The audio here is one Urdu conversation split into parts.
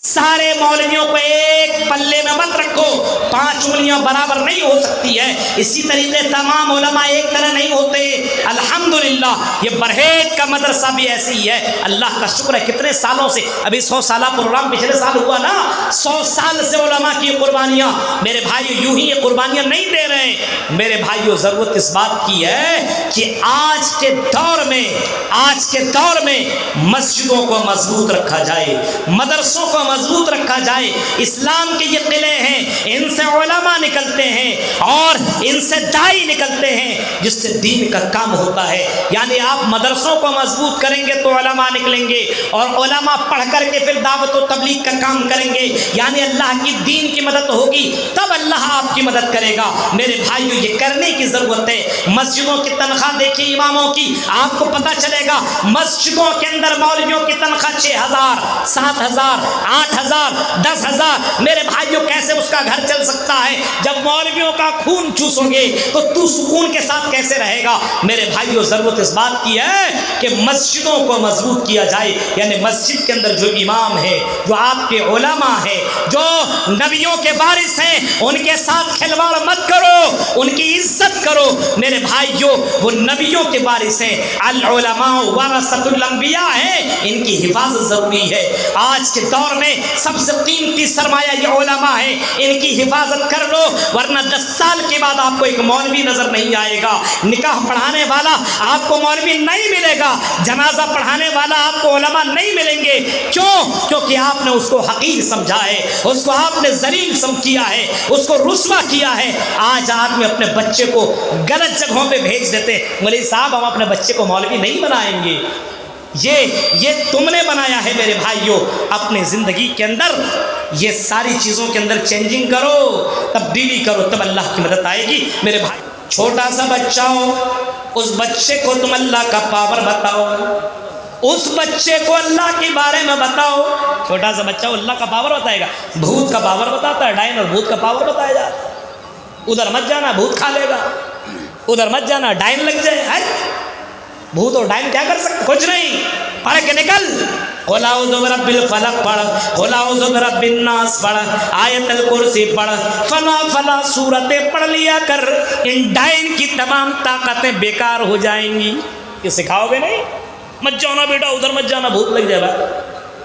سارے مولویوں کو ایک پلے میں مت رکھو، 5 انگلیاں برابر نہیں ہو سکتی ہے، اسی طریقے تمام علماء ایک طرح نہیں ہوتے۔ الحمدللہ یہ برہیج کا مدرسہ بھی ایسی ہی ہے، اللہ کا شکر ہے کتنے سالوں سے، ابھی 100 سالہ پروگرام پچھلے سال ہوا نا، 100 سال سے علماء کی قربانیاں، میرے بھائیو یوں ہی یہ قربانیاں نہیں دے رہے ہیں میرے بھائیو، ضرورت اس بات کی ہے کہ آج کے دور میں مسجدوں کو مضبوط رکھا جائے، مدرسوں کو مضبوط رکھا جائے۔ اسلام کے یہ قلعے ہیں، ان سے علماء نکلتے ہیں اور ان سے داعی نکلتے ہیں جس سے دین کا کام ہوتا ہے۔ یعنی آپ مدرسوں کو مضبوط کریں گے تو علماء نکلیں گے، اور علماء پڑھ کر کے پھر دعوت و تبلیغ کا کام کریں گے، یعنی اللہ کی دین کی مدد ہوگی، تب اللہ آپ کی مدد کرے گا۔ میرے بھائیو یہ کرنے کی ضرورت ہے۔ مسجدوں کی تنخواہ دیکھیے اماموں کی، آپ کو پتہ چلے گا مسجدوں کے اندر مولویوں کی تنخواہ 6,000 7,000 8,000 10,000۔ میرے بھائیوں کیسے اس کا گھر چل سکتا ہے؟ جب مولویوں کا خون چوسو گے تو سکون کے ساتھ کیسے رہے گا؟ میرے بھائیوں ضرورت اس بات کی ہے کہ مسجدوں کو مضبوط کیا جائے، یعنی مسجد کے اندر جو امام ہے، جو آپ کے علماء ہیں، جو نبیوں کے وارث ہیں، ان کے ساتھ کھلواڑ مت کرو، ان کی عزت کرو۔ میرے بھائیوں وہ نبیوں کے وارث ہیں، العلماء ورثۃ الانبیاء ہیں، ان کی حفاظت ضروری ہے۔ آج کے دور میں سب سے قیمتی سرمایہ یہ علماء ہیں، ان کی حفاظت کر لو، ورنہ 10 سال کے بعد آپ کو ایک مولوی نظر نہیں آئے گا، نکاح پڑھانے والا آپ کو مولوی نہیں ملے گا، جنازہ پڑھانے والا آپ کو علماء نہیں ملیں گے۔ کیوں؟ کیونکہ آپ نے اس کو حقیر سمجھا ہے، اس کو آپ نے ذلیل کیا ہے، اس کو رسوا کیا ہے۔ آج آدمی اپنے بچے کو غلط جگہوں پہ بھیج دیتے، مولوی صاحب ہم اپنے بچے کو مولوی نہیں بنائیں گے، یہ تم نے بنایا ہے۔ میرے بھائیوں اپنی زندگی کے اندر یہ ساری چیزوں کے اندر چینجنگ کرو، تبدیلی کرو، تب اللہ کی مدد آئے گی۔ میرے بھائی چھوٹا سا بچہ ہو، اس بچے کو تم اللہ کا پاور بتاؤ، اس بچے کو اللہ کے بارے میں بتاؤ۔ چھوٹا سا بچہ اللہ کا پاور بتائے گا، بھوت کا پاور بتاتا ہے، ڈائن اور بھوت کا پاور بتایا جاتا ہے۔ ادھر مت جانا بھوت کھا لے گا، ادھر مت جانا ڈائن لگ جائے۔ بھوت اور ڈائن کیا کر سکتے؟ کچھ نہیں، پڑھ کے نکل۔ قل اعوذ برب الفلق پڑھ، قل اعوذ برب الناس پڑھ، آیت الکرسی پڑھ، فلا سورتیں پڑھ لیا کر، ان ڈائن کی تمام طاقتیں بیکار ہو جائیں گی۔ یہ سکھاؤ گے نہیں؟ مت جانا بیٹا ادھر مت جانا، بھوت لگ جائے گا۔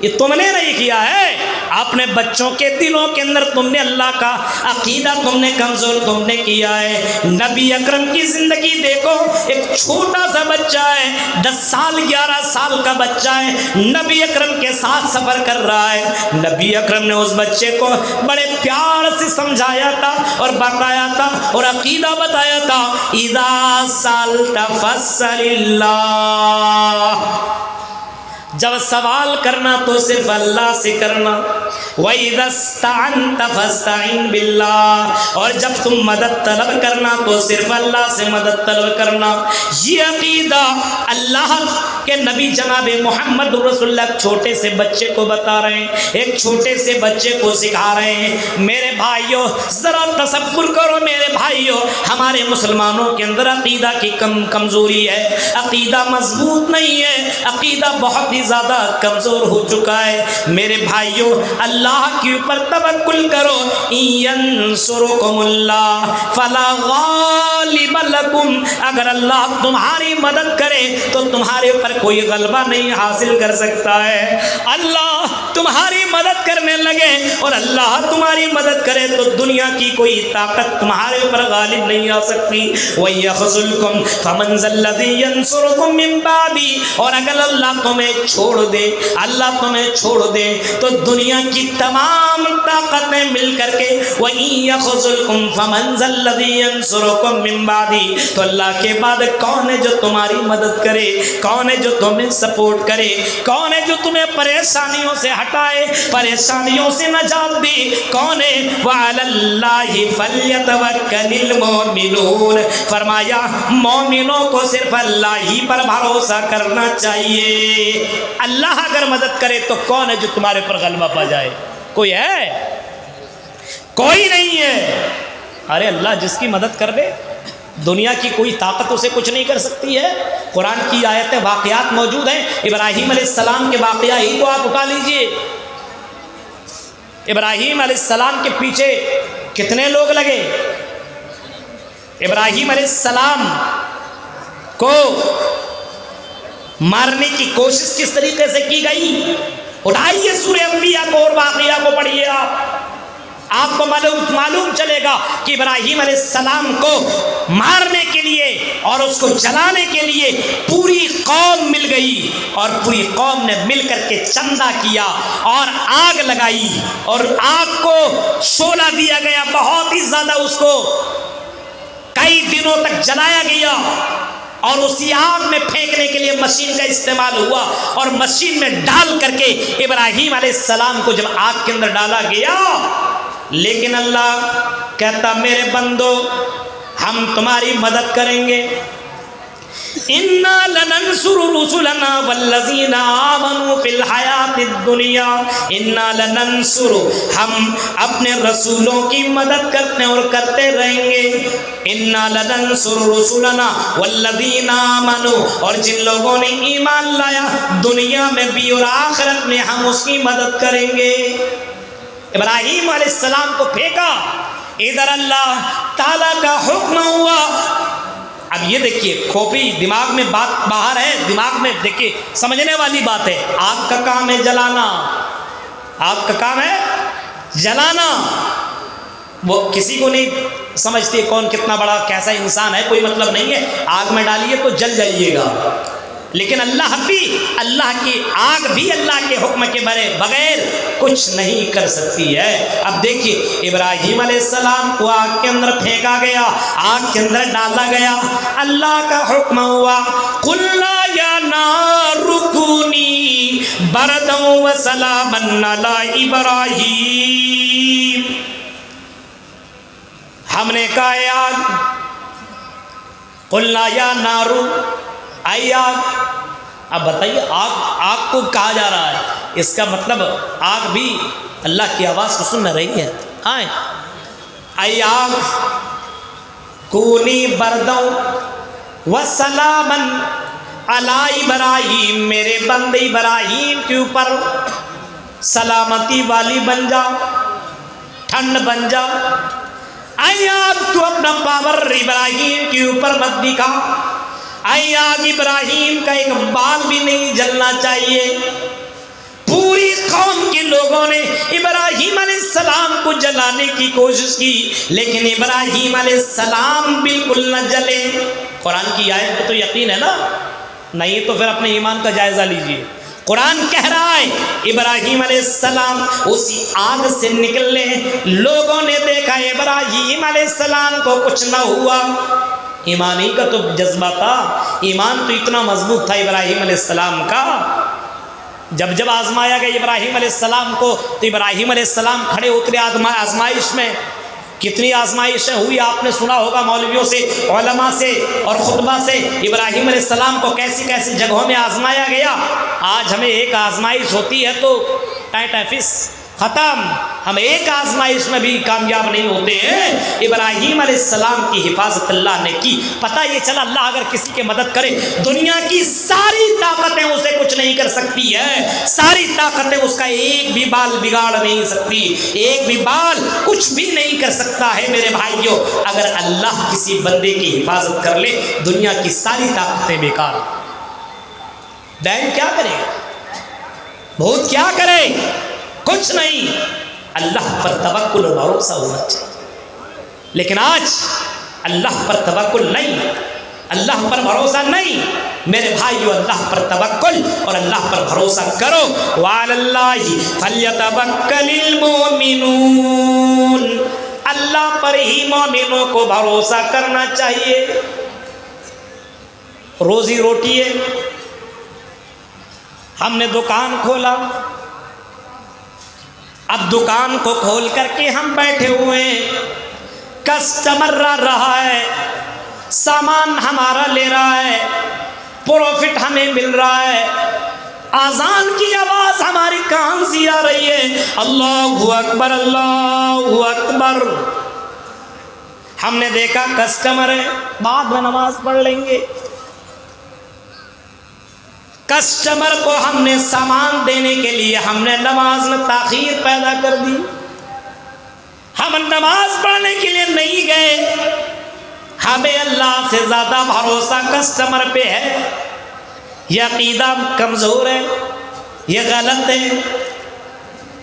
یہ تم نے نہیں کیا ہے، اپنے بچوں کے دلوں کے اندر تم نے اللہ کا عقیدہ تم نے کمزور تم نے کیا ہے۔ نبی اکرم کی زندگی دیکھو، ایک چھوٹا سا بچہ ہے، 10 سال 11 سال کا بچہ ہے، نبی اکرم کے ساتھ سفر کر رہا ہے۔ نبی اکرم نے اس بچے کو بڑے پیار سے سمجھایا تھا اور بتایا تھا اور عقیدہ بتایا تھا، اذا سالت فاسأل اللہ، جب سوال کرنا تو صرف اللہ سے کرنا، وَإِذَا اسْتَعَنْتَ فَاسْتَعِنْ بِاللَّهِ، اور جب تم مدد طلب کرنا تو صرف اللہ سے مدد طلب کرنا۔ یہ عقیدہ اللہ کے نبی جناب محمد رسول اللہ چھوٹے سے بچے کو بتا رہے ہیں، ایک چھوٹے سے بچے کو سکھا رہے ہیں۔ میرے بھائیوں ذرا تصور کرو، میرے بھائیوں ہمارے مسلمانوں کے اندر عقیدہ کی کمزوری ہے، عقیدہ مضبوط نہیں ہے، عقیدہ بہت ہی زیادہ کمزور ہو چکا ہے۔ میرے بھائیوں اللہ کے اوپر توکل کرو، ینصرکم اللہ فلا غالب لکم، اگر اللہ تمہاری مدد کرے تو تمہارے اوپر کوئی غلبہ نہیں حاصل کر سکتا ہے۔ اللہ تمہاری مدد کرنے لگے اور اللہ تمہاری مدد کرے تو دنیا کی کوئی طاقت تمہارے اوپر غالب نہیں آ سکتی۔ وَيَخْذُلْكُمْ فَمَنْ ذَا الَّذِي يَنصُرُكُمْ مِنْ بَعْدِهِ، اور اگر اللہ تمہیں چھوڑ دے، اللہ تمہیں چھوڑ دے تو دنیا کی تمام طاقتیں مل کر کے وَإِن يَخْذُلْكُمْ فَمَنْ ذَا الَّذِي يَنصُرُكُمْ مِنْ بَعْدِهِ، تو اللہ کے بعد کون ہے جو تمہاری مدد کرے، کون ہے جو تمہیں سپورٹ کرے، کون ہے جو تمہیں پریشانیوں سے ہٹائے، پریشانیوں سے نجات دے، کون ہے؟ وَعَلَى اللَّهِ فَلْيَتَوَكَّلِ الْمُؤْمِنُونَ، فرمایا مومنوں کو صرف اللہ ہی پر بھروسہ کرنا چاہیے۔ اللہ اگر مدد کرے تو کون ہے جو تمہارے پر غلبہ پا جائے؟ کوئی ہے؟ کوئی نہیں ہے۔ ارے اللہ جس کی مدد کر دے، دنیا کی کوئی طاقت اسے کچھ نہیں کر سکتی ہے۔ قرآن کی آیتیں واقعات موجود ہیں، ابراہیم علیہ السلام کے واقعہ ہی کو آپ اٹھا لیجئے، ابراہیم علیہ السلام کے پیچھے کتنے لوگ لگے؟ ابراہیم علیہ السلام کو مارنے کی کوشش کس طریقے سے کی گئی؟ اٹھائیے سورہ انبیاء کو اور واقعہ کو پڑھیے، آپ کو معلوم چلے گا کہ ابراہیم علیہ السلام کو مارنے کے لیے اور اس کو جلانے کے لیے پوری قوم مل گئی، اور پوری قوم نے مل کر کے چندہ کیا اور آگ لگائی، اور آگ کو شعلہ دیا گیا، بہت ہی زیادہ اس کو کئی دنوں تک جلایا گیا، اور اسی آگ میں پھینکنے کے لیے مشین کا استعمال ہوا، اور مشین میں ڈال کر کے ابراہیم علیہ السلام کو جب آگ کے اندر ڈالا گیا، لیکن اللہ کہتا میرے بندو ہم تمہاری مدد کریں گے، اِنَّا لَنَنْصُرُ رُسُلَنَا وَالَّذِينَ آمَنُوا فِي الْحَيَاةِ الدُّنْيَا اِنَّا لَنَنْصُرُ ہم اپنے رسولوں کی مدد کرتے اور کرتے رہیں گے، اِنَّا لَنَنْصُرُ رُسُلَنَا وَالَّذِينَ آمَنُوا اور جن لوگوں نے ایمان لایا دنیا میں بھی اور آخرت میں ہم اس کی مدد کریں گے۔ ابراہیم علیہ السلام کو پھینکا، ادھر اللہ تعالیٰ کا حکم ہوا۔ اب یہ دیکھیے کھوپڑی دماغ میں بات باہر ہے، دماغ میں دیکھیے سمجھنے والی بات ہے، آگ کا کام ہے جلانا، آگ کا کام ہے جلانا، وہ کسی کو نہیں سمجھتی کون کتنا بڑا کیسا انسان ہے، کوئی مطلب نہیں ہے، آگ میں ڈالیے تو جل جائیے گا، لیکن اللہ کی آگ بھی اللہ کے حکم کے بغیر کچھ نہیں کر سکتی ہے۔ اب دیکھیے ابراہیم علیہ السلام کو آگ کے اندر پھینکا گیا، آگ کے اندر ڈالا گیا، اللہ کا حکم ہوا قُلْنَا يَا نَارُ كُونِي بَرْدًا وَسَلَامًا عَلَىٰ إِبْرَاهِيمَ، ہم نے کہا اے آگ، قُلْنَا يَا نَارُ آئی آگ، اب بتائیے آگ کو کہا جا رہا ہے، اس کا مطلب آگ بھی اللہ کی آواز کو سن رہی ہے، آئیں اے آگ کونی بردوں وسلامن علی ابراہیم، میرے بندے ابراہیم کے اوپر سلامتی والی بن جا، ٹھنڈ بن جا، اے آگ تو اپنا پاور ابراہیم کے اوپر مت دکھا، اے آگ ابراہیم کا ایک بال بھی نہیں جلنا چاہیے۔ پوری قوم کے لوگوں نے ابراہیم علیہ السلام کو جلانے کی کوشش کی، لیکن ابراہیم علیہ السلام بالکل نہ جلے۔ قرآن کی آیت پہ تو یقین ہے نا؟ نہیں تو پھر اپنے ایمان کا جائزہ لیجئے۔ قرآن کہہ رہا ہے ابراہیم علیہ السلام اسی آگ سے نکلے، لوگوں نے دیکھا ابراہیم علیہ السلام کو کچھ نہ ہوا، ایمان ہی کا تو جذبہ تھا، ایمان تو اتنا مضبوط تھا ابراہیم علیہ السلام کا۔ جب آزمایا گیا ابراہیم علیہ السلام کو تو ابراہیم علیہ السلام کھڑے اترے آزمائش میں۔ کتنی آزمائشیں ہوئی آپ نے سنا ہوگا مولویوں سے، علماء سے اور خطبہ سے، ابراہیم علیہ السلام کو کیسی کیسی جگہوں میں آزمایا گیا۔ آج ہمیں ایک آزمائش ہوتی ہے تو فس ختم، ہم ایک آزمائش میں بھی کامیاب نہیں ہوتے ہیں۔ ابراہیم علیہ السلام کی حفاظت اللہ نے کی، پتہ یہ چلا اللہ اگر کسی کی مدد کرے دنیا کی ساری طاقتیں اسے کچھ نہیں کر سکتی ہے، ساری طاقتیں اس کا ایک بھی بال بگاڑ نہیں سکتی، ایک بھی بال کچھ بھی نہیں کر سکتا ہے۔ میرے بھائیوں اگر اللہ کسی بندے کی حفاظت کر لے دنیا کی ساری طاقتیں بیکار، دین کیا کرے، بھوت کیا کرے، کچھ نہیں، اللہ پر توکل و بھروسہ ہونا چاہیے۔ لیکن آج اللہ پر توکل نہیں، اللہ پر بھروسہ نہیں۔ میرے بھائیو اللہ پر توکل اور اللہ پر بھروسہ کرو، وعلی اللہ فلیتوکل المؤمنون، اللہ پر ہی مومنوں کو بھروسہ کرنا چاہیے۔ روزی روٹی ہے، ہم نے دکان کھولا، اب دکان کو کھول کر کے ہم بیٹھے ہوئے ہیں، کسٹمر رہا ہے، سامان ہمارا لے رہا ہے، پروفٹ ہمیں مل رہا ہے، اذان کی آواز ہماری کان سے آ رہی ہے، اللہ اکبر اللہ اکبر۔ ہم نے دیکھا کسٹمر ہے، بعد میں نماز پڑھ لیں گے، کسٹمر کو ہم نے سامان دینے کے لیے ہم نے نماز میں تاخیر پیدا کر دی. ہم نماز پڑھنے کے لیے نہیں گئے. ہمیں اللہ سے زیادہ بھروسہ کسٹمر پہ ہے. یہ عقیدہ کمزور ہے، یہ غلط ہے،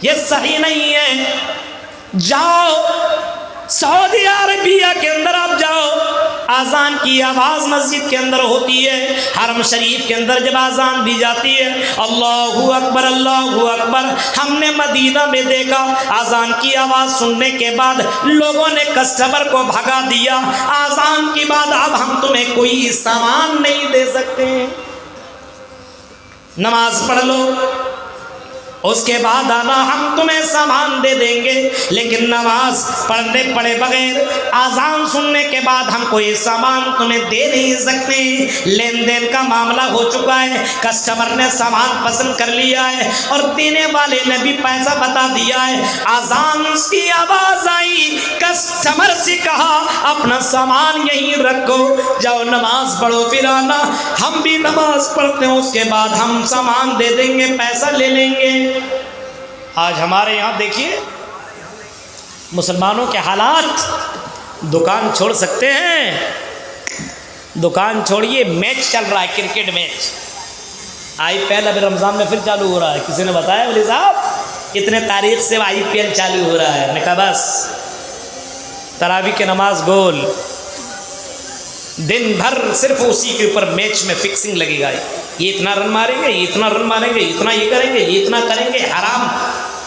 یہ صحیح نہیں ہے. جاؤ سعودی عربیہ کے اندر آپ جاؤ، آذان کی آواز مسجد کے اندر ہوتی ہے. حرم شریف کے اندر جب آذان دی جاتی ہے اللہ اکبر اللہ اکبر. ہم نے مدینہ میں دیکھا آذان کی آواز سننے کے بعد لوگوں نے کسٹمر کو بھگا دیا. آذان کے بعد اب ہم تمہیں کوئی سامان نہیں دے سکتے، نماز پڑھ لو اس کے بعد آنا، ہم تمہیں سامان دے دیں گے. لیکن نماز پڑھنے پڑے بغیر آذان سننے کے بعد ہم کوئی سامان تمہیں دے نہیں سکتے. لین دین کا معاملہ ہو چکا ہے، کسٹمر نے سامان پسند کر لیا ہے اور دینے والے نے بھی پیسہ بتا دیا ہے. آذان کی آواز آئی، کسٹمر سے کہا اپنا سامان یہیں رکھو، جاؤ نماز پڑھو پھر آنا. ہم بھی نماز پڑھتے ہیں، اس کے بعد ہم سامان دے دیں گے، پیسہ لے لیں گے. آج ہمارے یہاں دیکھیے مسلمانوں کے حالات. دکان چھوڑ سکتے ہیں؟ دکان چھوڑیے، میچ چل رہا ہے، کرکٹ میچ. IPL ابھی رمضان میں پھر چالو ہو رہا ہے. کسی نے بتایا ولی صاحب اتنے تاریخ سے IPL چالو ہو رہا ہے. میں کہا بس تراویح کی نماز گول، دن بھر صرف اسی کے اوپر میچ میں فکسنگ لگے گا. یہ اتنا رن ماریں گے، یہ اتنا رن ماریں گے، اتنا یہ کریں گے، یہ اتنا کریں گے. حرام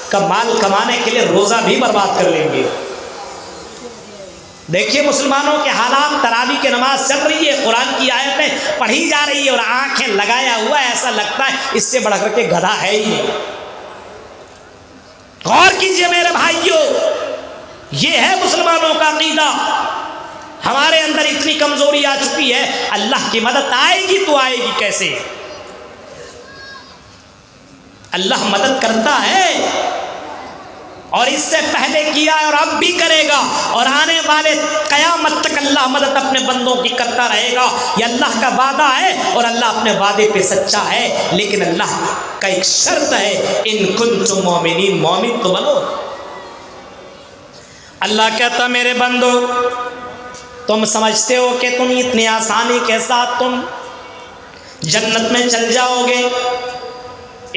کا مال کمانے کے لیے روزہ بھی برباد کر لیں گے. دیکھیے مسلمانوں کے حالات. تراویح کی نماز چل رہی ہے، قرآن کی آیتیں پڑھی جا رہی ہے اور آنکھیں لگایا ہوا ہے، ایسا لگتا ہے اس سے بڑھ کر کے گدھا ہے ہی نہیں. غور کیجئے میرے بھائیوں، یہ ہے مسلمانوں کا عقیدہ. ہمارے اندر اتنی کمزوری آ چکی ہے. اللہ کی مدد آئے گی تو آئے گی کیسے؟ اللہ مدد کرتا ہے اور اس سے پہلے کیا ہے اور اب بھی کرے گا اور آنے والے قیامت تک اللہ مدد اپنے بندوں کی کرتا رہے گا. یہ اللہ کا وعدہ ہے اور اللہ اپنے وعدے پہ سچا ہے. لیکن اللہ کا ایک شرط ہے، ان کنتم مومنین، مومن تو بنو. اللہ کہتا میرے بندو تم سمجھتے ہو کہ تم اتنی آسانی کے ساتھ تم جنت میں چل جاؤ گے؟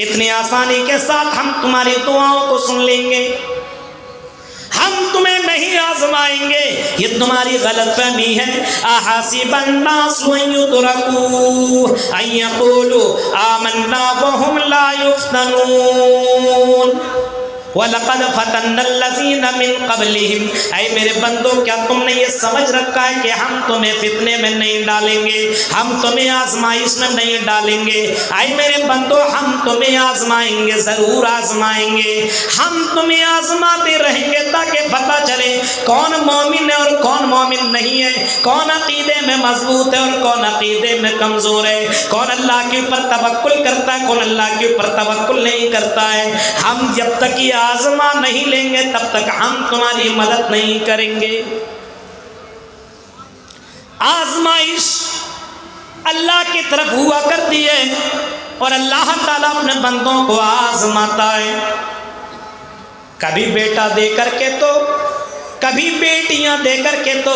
اتنی آسانی کے ساتھ ہم تمہاری دعاؤں کو سن لیں گے؟ ہم تمہیں نہیں آزمائیں گے. یہ تمہاری غلط فہمی ہے. احسب الناس ان يتركوا ان يقولوا آمنا وهم لا يفتنون وَلَقَدْ فَتَنَّ الَّذِينَ مِن قَبْلِهِمْ. اے میرے بندو کیا تم نے یہ سمجھ رکھا ہے کہ ہم تمہیں فتنے میں نہیں ڈالیں گے، ہم تمہیں آزمائش میں نہیں ڈالیں گے؟ اے میرے بندو ہم تمہیں آزمائیں گے، ضرور آزمائیں گے. ہم تمہیں آزماتے رہیں گے تاکہ پتہ چلے کون مومن ہے اور کون مومن نہیں ہے، کون عقیدے میں مضبوط ہے اور کون عقیدے میں کمزور ہے، کون اللہ کے اوپر توکل کرتا ہے، کون اللہ کے اوپر توکل نہیں کرتا ہے. ہم جب تک یہ آزما نہیں لیں گے تب تک ہم تمہاری مدد نہیں کریں گے. آزمائش اللہ کی طرف ہوا کرتی ہے اور اللہ تعالیٰ اپنے بندوں کو آزماتا ہے. کبھی بیٹا دے کر کے تو، کبھی بیٹیاں دے کر کے تو،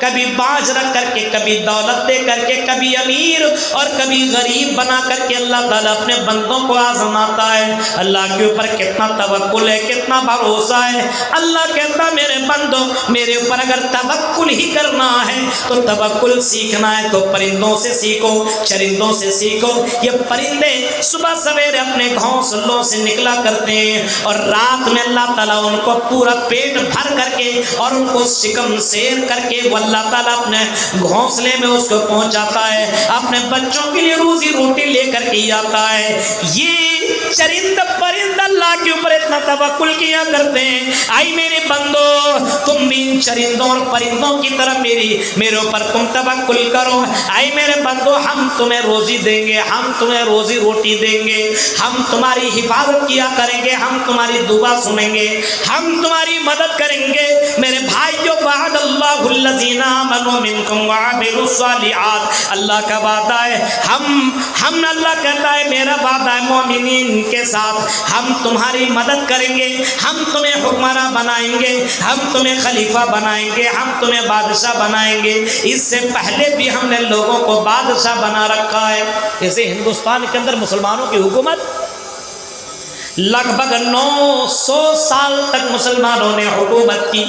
کبھی باج رکھ کر کے، کبھی دولت دے کر کے، کبھی امیر اور کبھی غریب بنا کر کے اللہ تعالیٰ اپنے بندوں کو آزماتا ہے. اللہ کے اوپر کتنا توکل ہے، کتنا بھروسہ ہے. اللہ کہتا میرے بندوں میرے اوپر اگر توکل ہی کرنا ہے تو توکل سیکھنا ہے تو پرندوں سے سیکھو، چرندوں سے سیکھو. یہ پرندے صبح سویرے اپنے گھونسلوں سے نکلا کرتے ہیں اور رات میں اللہ تعالیٰ ان کو پورا پیٹ بھر کر کے اور ان کو شکم سیر کر کے وہ اللہ تعالیٰ اپنے گھونسلے میں اس کو پہنچاتا ہے، اپنے بچوں کے لیے روزی روٹی لے کر کے آتا ہے. یہ چرند پرند اللہ کے اوپر اتنا توکل کیا کرتے ہیں. آئی میرے بندو تم بھی ان چرندوں اور پرندوں کی طرح میرے اوپر تم توکل کرو. آئی میرے بندو ہم تمہیں روزی دیں گے, ہم تمہیں روزی روٹی دیں گے, ہم تمہاری حفاظت کیا کریں گے, ہم تمہاری دعا سنیں گے, ہم تمہاری مدد کریں گے. میرے بھائیو وعد اللہ الذین آمنوا منکم وعملوا الصالحات, اللہ کا وعدہ ہے, ہم اللہ کہتا ہے میرا وعدہ ہے مومنین کے ساتھ, ہم تمہاری مدد کریں گے, ہم تمہیں حکمراں بنائیں گے, ہم تمہیں خلیفہ بنائیں گے, ہم تمہیں بادشاہ بنائیں گے. اس سے پہلے بھی ہم نے لوگوں کو بادشاہ بنا رکھا ہے. جیسے ہندوستان کے اندر مسلمانوں کی حکومت لگ بھگ 900 سال تک مسلمانوں نے حکومت کی.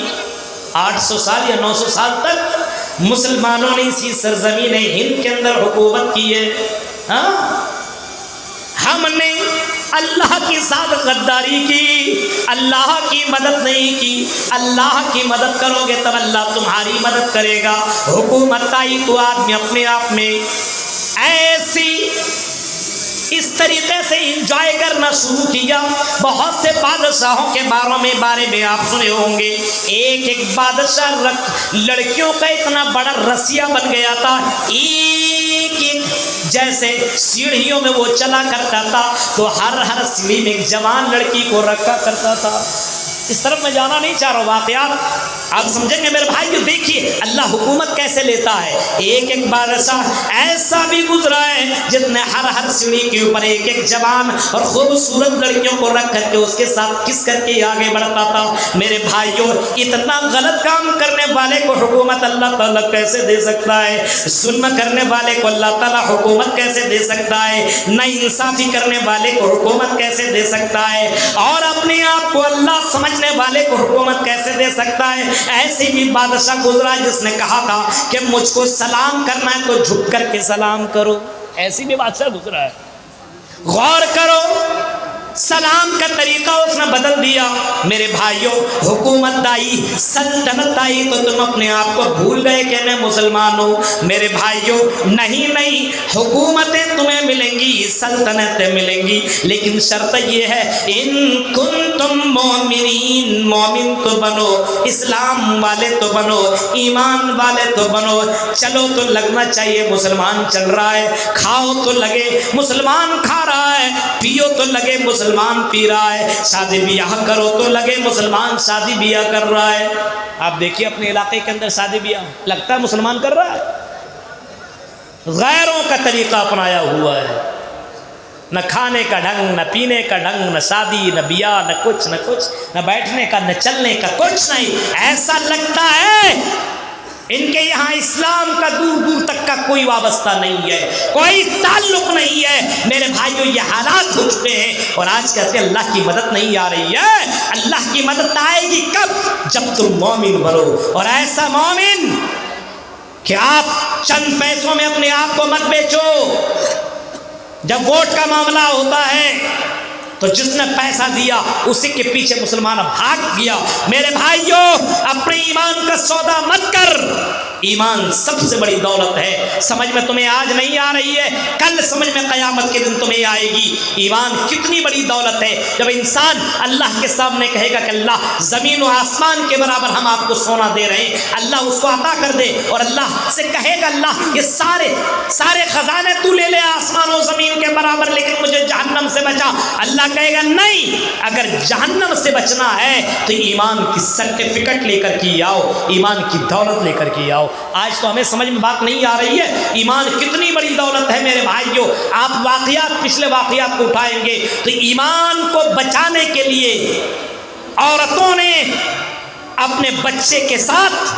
800 سال یا 900 سال تک مسلمانوں نے اسی سرزمین ہند کے اندر حکومت کی ہے. ہم نے اللہ کے ساتھ غداری کی, اللہ کی مدد نہیں کی. اللہ کی مدد کرو گے تب اللہ تمہاری مدد کرے گا. حکومت آئی تو آدمی اپنے آپ میں ایسی اس طریقے سے انجوائے کرنا شروع کیا. بہت سے بادشاہوں کے بارے میں آپ سنے ہوں گے. ایک بادشاہ لڑکیوں کا اتنا بڑا رسیا بن گیا تھا, ایک جیسے سیڑھیوں میں وہ چلا کرتا تھا تو ہر سیڑھی میں ایک جوان لڑکی کو رکھا کرتا تھا. اس طرف میں جانا نہیں چاہ رہا, واقعات آپ سمجھیں گے میرے بھائی. دیکھیے اللہ حکومت کیسے لیتا ہے. ایک بادشاہ ایسا بھی گزرا ہے جس نے ہر سیڑھی کے اوپر ایک جوان اور خوبصورت لڑکیوں کو رکھ کر کے اس کے ساتھ کس کر کے آگے بڑھتا تھا. میرے بھائیوں اتنا غلط کام کرنے والے کو حکومت اللہ تعالیٰ کیسے دے سکتا ہے. ظلم کرنے والے کو اللہ تعالیٰ حکومت کیسے دے سکتا ہے. نا انصافی کرنے والے کو حکومت کیسے دے سکتا ہے. اور اپنے آپ کو اللہ سمجھ والے کو حکومت کیسے دے سکتا ہے. ایسے بھی بادشاہ گزرا جس نے کہا تھا کہ مجھ کو سلام کرنا ہے تو جھک کر کے سلام کرو. ایسی بھی بادشاہ گزرا ہے. غور کرو, سلام کا طریقہ اس نے بدل دیا. میرے بھائیوں حکومت آئی, سلطنت آئی تو تم اپنے آپ کو بھول گئے کہ میں مسلمان ہوں. میرے بھائیوں نہیں, حکومتیں تمہیں ملیں گی, سلطنتیں ملیں گی, لیکن شرط یہ ہے ان کنتم مومنین, مومن تو بنو, اسلام والے تو بنو, ایمان والے تو بنو. چلو تو لگنا چاہیے مسلمان چل رہا ہے, کھاؤ تو لگے مسلمان کھا رہا ہے, پیو تو لگے مسلمان پی رہا ہے, شادی بیاہ کرو تو لگے مسلمان شادی بیاہ کر رہا ہے. آپ دیکھیے اپنے علاقے کے اندر شادی بیاہ لگتا ہے مسلمان کر رہا ہے. غیروں کا طریقہ اپنایا ہوا ہے. نہ کھانے کا ڈھنگ, نہ پینے کا ڈھنگ, نہ شادی, نہ بیاہ, نہ کچھ, نہ بیٹھنے کا, نہ چلنے کا, کچھ نہیں. ایسا لگتا ہے ان کے یہاں اسلام کا دور دور تک کا کوئی وابستہ نہیں ہے, کوئی تعلق نہیں ہے. میرے بھائیوں یہ حالات ہو چکے ہیں اور آج کہتے ہیں اللہ کی مدد نہیں آ رہی ہے. اللہ کی مدد آئے گی کب؟ جب تم مومن بنو, اور ایسا مومن کہ آپ چند پیسوں میں اپنے آپ کو مت بیچو. جب ووٹ کا معاملہ ہوتا ہے تو جس نے پیسہ دیا اسی کے پیچھے مسلمان بھاگ گیا. میرے بھائیوں اپنے ایمان کا سودا مت کر. ایمان سب سے بڑی دولت ہے. سمجھ میں تمہیں آج نہیں آ رہی ہے, کل سمجھ میں قیامت کے دن تمہیں آئے گی. ایمان کتنی بڑی دولت ہے. جب انسان اللہ کے سامنے کہے گا کہ اللہ زمین و آسمان کے برابر ہم آپ کو سونا دے رہے ہیں, اللہ اس کو عطا کر دے, اور اللہ سے کہے گا اللہ یہ سارے خزانے تو لے لے آسمان و زمین کے برابر, لیکن مجھے جہنم سے بچا. اللہ کہے گا نہیں, اگر جہنم سے بچنا ہے تو ایمان کی سرٹیفکیٹ لے کر کے آؤ, ایمان کی دولت لے کر کے آؤ. آج تو ہمیں سمجھ میں بات نہیں آ رہی ہے ایمان کتنی بڑی دولت ہے. میرے بھائیوں آپ پچھلے واقعات کو اٹھائیں گے تو ایمان کو بچانے کے لیے عورتوں نے اپنے بچے کے ساتھ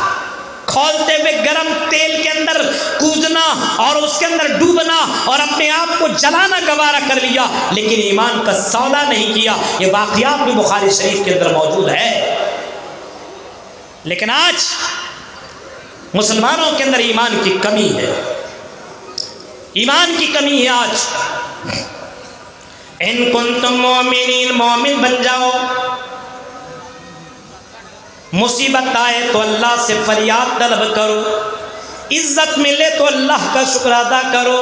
کھولتے ہوئے گرم تیل کے اندر کودنا اور اس کے اندر ڈوبنا اور اپنے آپ کو جلانا گوارا کر لیا, لیکن ایمان کا سودا نہیں کیا. یہ واقعات بھی بخاری شریف کے اندر موجود ہے. لیکن آج مسلمانوں کے اندر ایمان کی کمی ہے, ایمان کی کمی ہے آج. ان کنتم مومنین, مومن بن جاؤ. مصیبت آئے تو اللہ سے فریاد طلب کرو, عزت ملے تو اللہ کا شکر ادا کرو,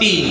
3,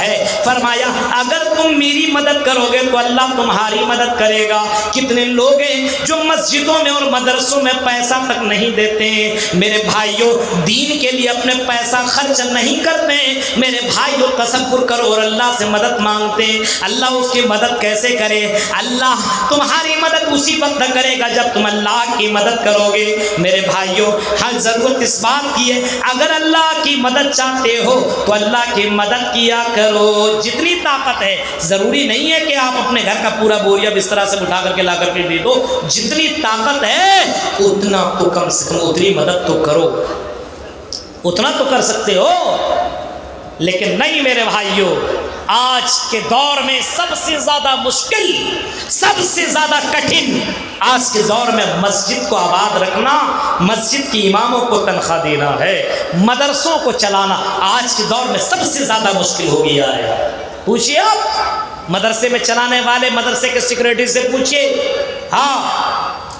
ہے۔ فرمایا اگر تم میری مدد کرو گے تو اللہ تمہاری مدد کرے گا۔ کتنے لوگ ہیں جو مسجدوں میں اور مدرسوں میں پیسہ تک نہیں دیتے ہیں میرے بھائیوں، دین کے لیے اپنے پیسہ خرچ نہیں کرتے ہیں میرے بھائیوں، تصور کرو اور اللہ سے مدد مانگتے ہیں۔ اللہ اس کی مدد کیسے کرے؟ اللہ تمہاری مدد اسی وقت کرے گا جب تم اللہ کی مدد کرو گے میرے بھائیوں۔ ہر ضرورت اس بات کی ہے اگر اللہ کی مدد چاہتے ہو تو اللہ کی مدد کیا کرو جتنی طاقت ہے۔ ضروری نہیں ہے کہ آپ اپنے گھر کا پورا بوریا بستر سے اٹھا کر کے لا کر کے دے دو، جتنی طاقت ہے اتنا تو کم سے کم اتنی مدد تو کرو، اتنا تو کر سکتے ہو۔ لیکن نہیں میرے بھائیوں، آج کے دور میں سب سے زیادہ مشکل، سب سے زیادہ کٹھن آج کے دور میں مسجد کو آباد رکھنا، مسجد کی اماموں کو تنخواہ دینا ہے، مدرسوں کو چلانا آج کے دور میں سب سے زیادہ مشکل ہو گیا ہے۔ پوچھئے آپ مدرسے میں چلانے والے مدرسے کے سیکریٹری سے پوچھئے، ہاں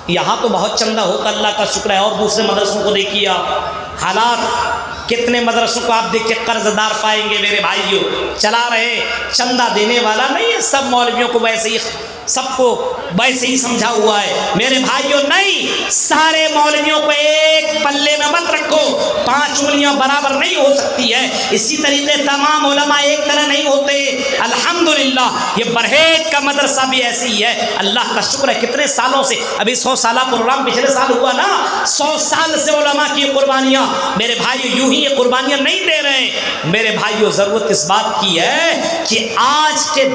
یہاں تو بہت چندہ ہوتا اللہ کا شکر ہے، اور دوسرے مدرسوں کو دیکھیے آپ حالات، کتنے مدرسوں کو آپ دیکھیں قرض دار پائیں گے میرے بھائیوں، چلا رہے، چندہ دینے والا نہیں ہے، سب مولویوں کو ویسے ہی، سب کو ویسے ہی سمجھا ہوا ہے میرے بھائیوں۔ نہیں، سارے مولویوں کو ایک پلے میں مت رکھو، 5 انگلیاں برابر نہیں ہو سکتی ہے، اسی طریقے تمام علماء ایک طرح نہیں ہوتے۔ الحمدللہ یہ برہیج کا مدرسہ بھی ایسی ہی ہے، اللہ کا شکر ہے کتنے سالوں سے، ابھی 100 سالہ پروگرام پچھلے سال ہوا نا، 100 سال سے علماء کی قربانیاں میرے بھائیوں یوں ہی یہ قربانیاں نہیں دے رہے ہیں میرے بھائیوں۔ ضرورت اس بات کی ہے کہ آج کے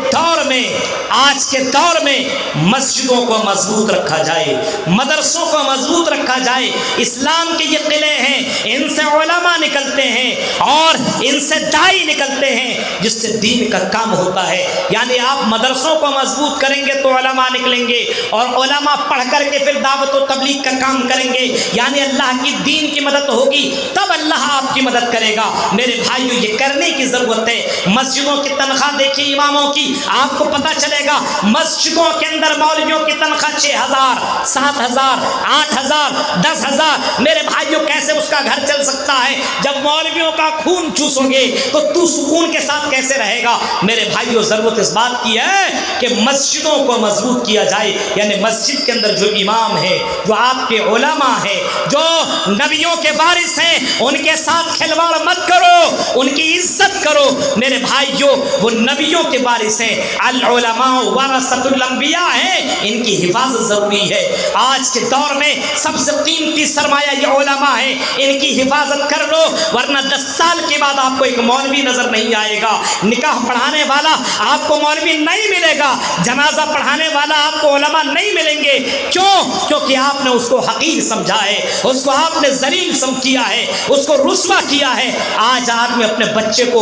دور میں مسجدوں کو مضبوط رکھا جائے، مدرسوں کو مضبوط رکھا جائے۔ اسلام کے یہ قلعے ہیں، ان سے علماء نکلتے ہیں اور ان سے داعی نکلتے ہیں جس سے دین کا کام ہوتا ہے۔ یعنی آپ مدرسوں کو مضبوط کریں گے تو علماء نکلیں گے، اور علماء پڑھ کر کے پھر دعوت و تبلیغ کا کام کریں گے، یعنی اللہ کی دین کی مدد ہوگی تب اللہ آپ کی مدد کرے گا میرے بھائیوں۔ یہ کرنے کی ضرورت ہے۔ مسجدوں کی تنخواہ دیکھیے اماموں کی، آپ کو پتہ چلے گا مسجدوں کے اندر مولویوں کی تنخواہ 6,000 7,000 8,000 10,000 میرے بھائیوں، کیسے اس کا گھر چل سکتا ہے؟ جب مولویوں کا خون چوسو گے تو سکون کے ساتھ کیسے رہے گا میرے بھائیوں؟ ضرورت اس بات کی ہے کہ مسجدوں کو مضبوط کیا جائے، یعنی مسجد کے اندر جو امام ہے، جو آپ کے علماء ہیں، جو نبیوں کے وارث ہیں، ان کے ساتھ کھلواڑ مت کرو، ان کی عزت کرو میرے بھائیوں۔ وہ نبیوں کے وارث ہیں، العلماء ورثۃ الانبیاء ہیں، ان کی حفاظت ضروری ہے۔ آج کے دور میں سب سے قیمتی سرمایہ یہ علماء ہیں، ان کی حفاظت کر لو، ورنہ 10 سال کے بعد آپ کو ایک مولوی نظر نہیں آئے گا، نکاح پڑھانے والا آپ کو مولوی نہیں ملے گا، جنازہ پڑھانے والا آپ کو علماء نہیں ملیں گے۔ کیوں؟ کیونکہ آپ نے اس کو حقیر سمجھا ہے، اس کو آپ نے ذلیل کیا ہے، اس کو رسوا کیا ہے۔ آج آدمی اپنے بچے کو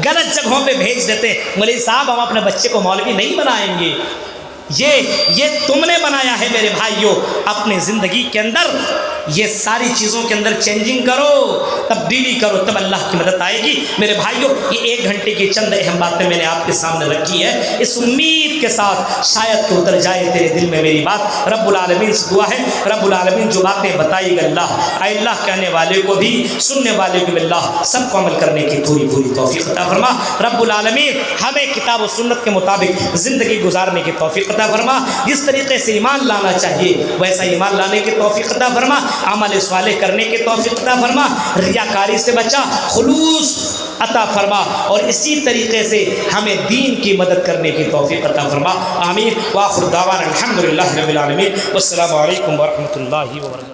غلط جگہوں پہ بھیج دیتے ہیں، مولوی صاحب ہم اپنے بچے کو مولوی نہیں بنائیں گے، یہ تم نے بنایا ہے میرے بھائیوں۔ اپنی زندگی کے اندر یہ ساری چیزوں کے اندر چینجنگ کرو، تبدیلی کرو، تب اللہ کی مدد آئے گی میرے بھائیوں۔ یہ 1 گھنٹے کی چند اہم باتیں میں نے آپ کے سامنے رکھی ہے، اس امید کے ساتھ شاید کہ اتر جائے تیرے دل میں میری بات۔ رب العالمین سے دعا ہے، رب العالمین جو باتیں بتائی گا اللہ، اے اللہ کہنے والے کو بھی سننے والے کو بھی اللہ سب کو عمل کرنے کی پوری توفیق عطا فرما۔ رب العالمین ہمیں کتاب و سنت کے مطابق زندگی گزارنے کی توفیق عطا فرما، جس طریقے سے ایمان لانا چاہیے ویسا ایمان لانے کی توفیق عطا فرما، عمل صالح کرنے کی توفیق عطا فرما، ریاکاری سے بچا، خلوص عطا فرما، اور اسی طریقے سے ہمیں دین کی مدد کرنے کی توفیق عطا فرما۔ آمین۔ وآخر دعوانا الحمدللہ رب العالمین، والسلام علیکم ورحمۃ اللہ وبرکاتہ۔